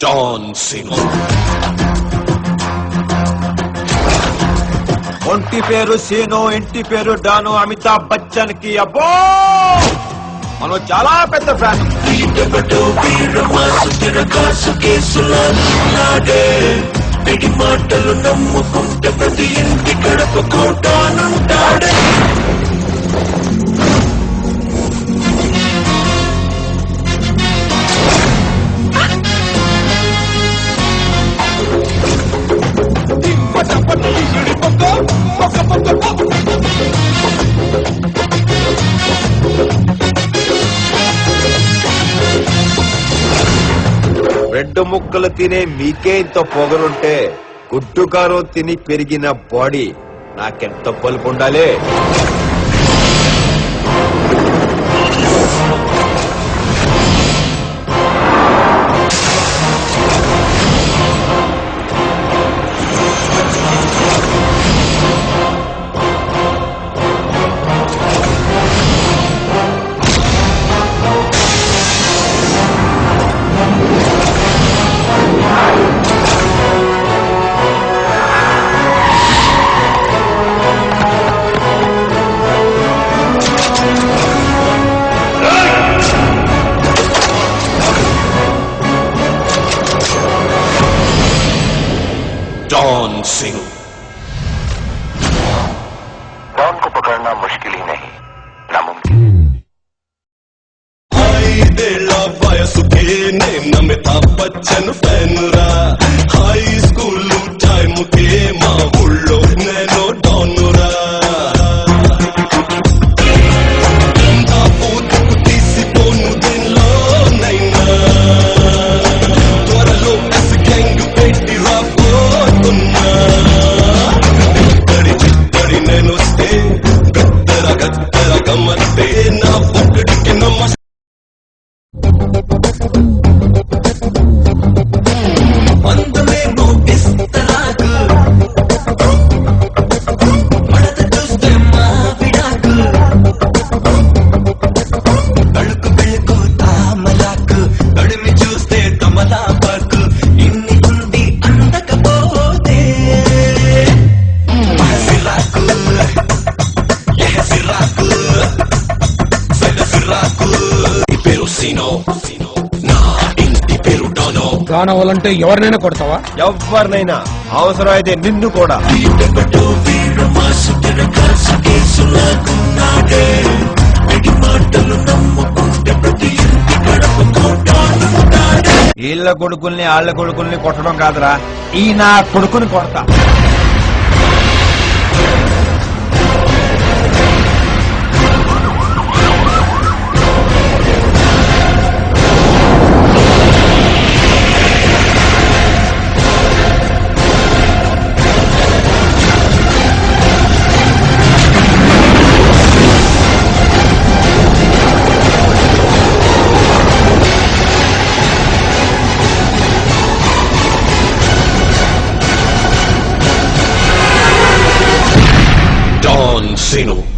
John Cena. ఒంటి పేరు scene, ఇంటి పేరు డాను. అమితాబ్ బచ్చన్ కి అబ్బో మనం చాలా పెద్ద ఫ్యాన్. మాటలు నమ్ముకుంటే ప్రతి ఇంటి గడప కోటానుంటాడే. రెడ్ ముక్కలు తినే మీకే ఇంత పొగరుంటే గుడ్డు కారం తిని పెరిగిన బాడీ నాకెంత పలుపు ఉండాలి. John Cena. डॉन को पकड़ना मुश्किल ही नहीं, नामुमकिन. వయసుకే నేను అమితాబ్ బచ్చన్ ఫ్యాన్ రా. హై స్కూల్ టైమ్ కే మా ఊళ్ళో నేను డాన్ రా. తీసిపోను దీనిలో నైనా త్వరలో గ్యాంగ్ పెట్టి రాబోతున్నా. చిత్తడి నేను వస్తే గద్దర గద్దర గమ్మత్తే నా ఒక్కడికి నమ్మ. కానవాలంటే ఎవరినైనా కొడతావా? ఎవరినైనా, అవసరం అయితే నిన్ను కూడా. వీళ్ళ కొడుకుల్ని వాళ్ళ కొడుకుల్ని కొట్టడం కాదురా, ఈ నా కొడుకుని కొడతా. John Cena.